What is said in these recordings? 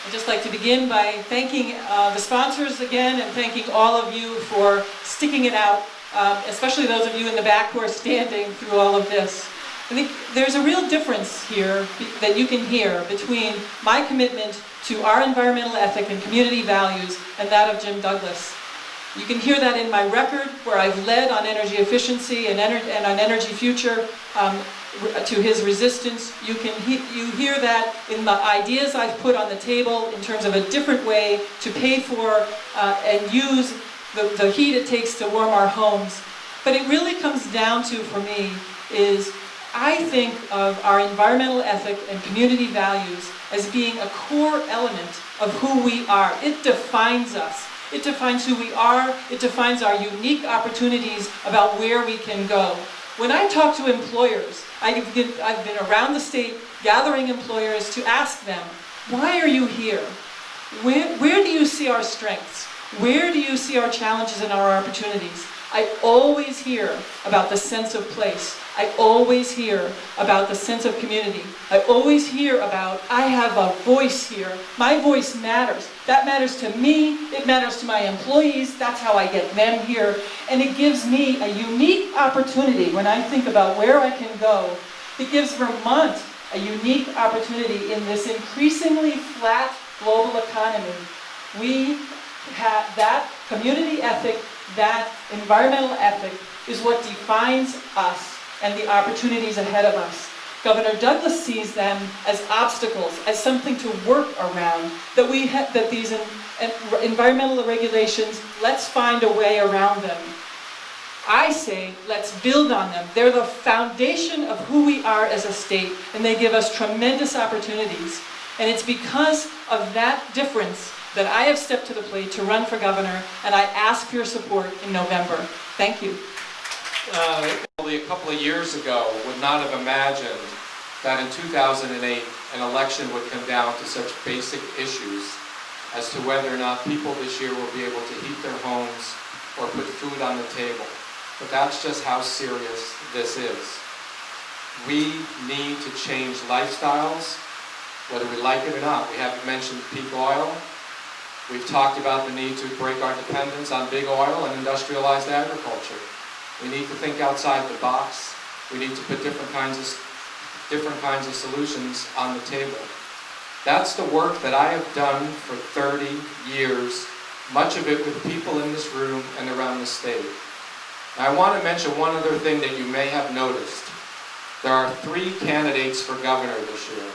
I'd just like to begin by thanking the sponsors again and thanking all of you for sticking it out, especially those of you in the back who are standing through all of this. I think there's a real difference here that you can hear between my commitment to our environmental ethic and community values and that of Jim Douglas. You can hear that in my record, where I've led on energy efficiency and on energy future to his resistance. You hear that in the ideas I've put on the table in terms of a different way to pay for and use the heat it takes to warm our homes. But it really comes down to, for me, is I think of our environmental ethic and community values as being a core element of who we are. It defines us. It defines who we are. It defines our unique opportunities about where we can go. When I talk to employers, I've been around the state gathering employers to ask them, why are you here? Where do you see our strengths? Where do you see our challenges and our opportunities? I always hear about the sense of place. I always hear about the sense of community. I always hear about, I have a voice here. My voice matters. That matters to me. It matters to my employees. That's how I get them here. And it gives me a unique opportunity when I think about where I can go. It gives Vermont a unique opportunity in this increasingly flat global economy. We have that community ethic, that environmental ethic is what defines us and the opportunities ahead of us. Governor Douglas sees them as obstacles, as something to work around, that these environmental regulations, let's find a way around them. I say, let's build on them. They're the foundation of who we are as a state, and they give us tremendous opportunities. And it's because of that difference that I have stepped to the plate to run for governor, and I ask for your support in November. Thank you. Only a couple of years ago would not have imagined that in 2008 an election would come down to such basic issues as to whether or not people this year will be able to heat their homes or put food on the table. But that's just how serious this is. We need to change lifestyles, whether we like it or not. We haven't mentioned peak oil. We've talked about the need to break our dependence on big oil and industrialized agriculture. We need to think outside the box. We need to put different kinds of solutions on the table. That's the work that I have done for 30 years, much of it with people in this room and around the state. Now, I want to mention one other thing that you may have noticed. There are 3 candidates for governor this year.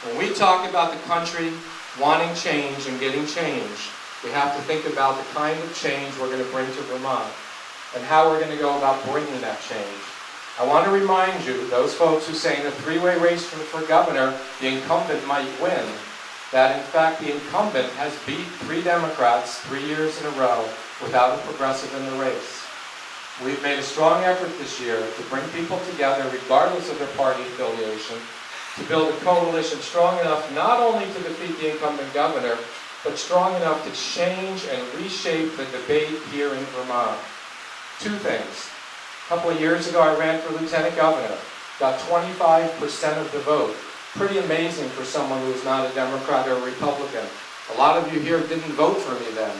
When we talk about the country wanting change and getting change, we have to think about the kind of change we're going to bring to Vermont and how we're going to go about bringing that change. I want to remind you, those folks who say in a 3-way race for governor, the incumbent might win, that in fact the incumbent has beat 3 Democrats 3 years in a row without a progressive in the race. We've made a strong effort this year to bring people together, regardless of their party affiliation, to build a coalition strong enough not only to defeat the incumbent governor, but strong enough to change and reshape the debate here in Vermont. 2 things. A couple of years ago I ran for lieutenant governor, got 25% of the vote. Pretty amazing for someone who is not a Democrat or a Republican. A lot of you here didn't vote for me then.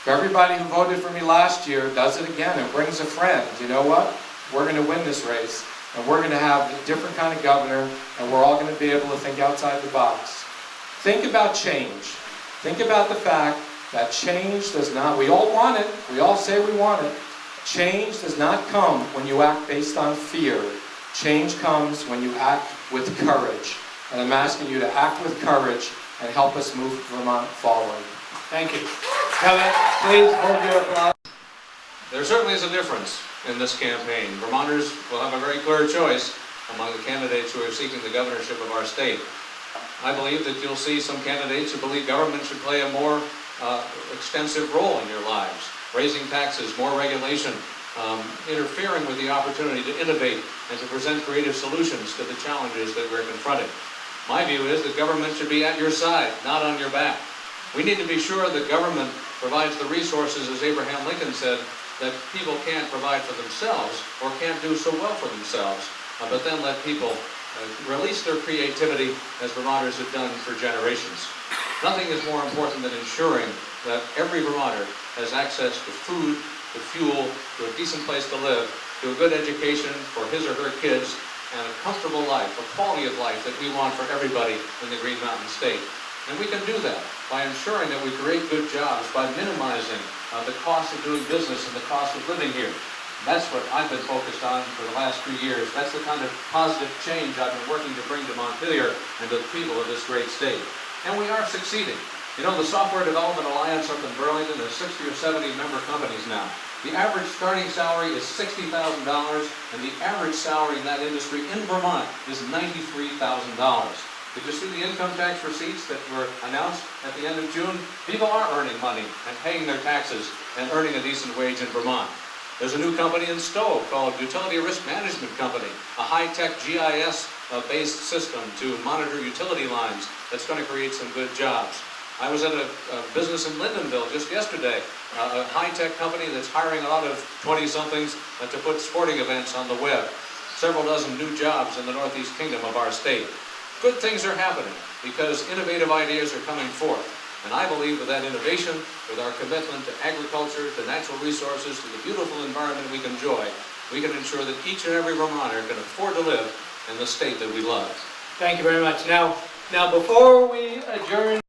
Everybody who voted for me last year does it again and brings a friend. You know what? We're going to win this race. And we're going to have a different kind of governor, and we're all going to be able to think outside the box. Think about change. Think about the fact that change does not, we all want it, we all say we want it. Change does not come when you act based on fear. Change comes when you act with courage. And I'm asking you to act with courage and help us move Vermont forward. Thank you. Kevin, please hold your applause. There certainly is a difference in this campaign. Vermonters will have a very clear choice among the candidates who are seeking the governorship of our state. I believe that you'll see some candidates who believe government should play a more extensive role in your lives. Raising taxes, more regulation, interfering with the opportunity to innovate and to present creative solutions to the challenges that we're confronting. My view is that government should be at your side, not on your back. We need to be sure that government provides the resources, as Abraham Lincoln said, that people can't provide for themselves or can't do so well for themselves, but then let people release their creativity as Vermonters have done for generations. Nothing is more important than ensuring that every Vermonter has access to food, to fuel, to a decent place to live, to a good education for his or her kids, and a comfortable life, a quality of life that we want for everybody in the Green Mountain State. And we can do that by ensuring that we create good jobs, by minimizing the cost of doing business and the cost of living here. That's what I've been focused on for the last 2 years. That's the kind of positive change I've been working to bring to Montpelier and to the people of this great state. And we are succeeding. You know, the Software Development Alliance up in Burlington has 60 or 70 member companies now. The average starting salary is $60,000, and the average salary in that industry in Vermont is $93,000. Did you see the income tax receipts that were announced at the end of June? People are earning money and paying their taxes and earning a decent wage in Vermont. There's a new company in Stowe called Utility Risk Management Company, a high-tech GIS-based system to monitor utility lines that's going to create some good jobs. I was at a business in Lyndonville just yesterday, a high-tech company that's hiring a lot of 20-somethings to put sporting events on the web. Several dozen new jobs in the Northeast Kingdom of our state. Good things are happening because innovative ideas are coming forth. And I believe with that innovation, with our commitment to agriculture, to natural resources, to the beautiful environment we enjoy, we can ensure that each and every Vermonter can afford to live in the state that we love. Thank you very much. Now before we adjourn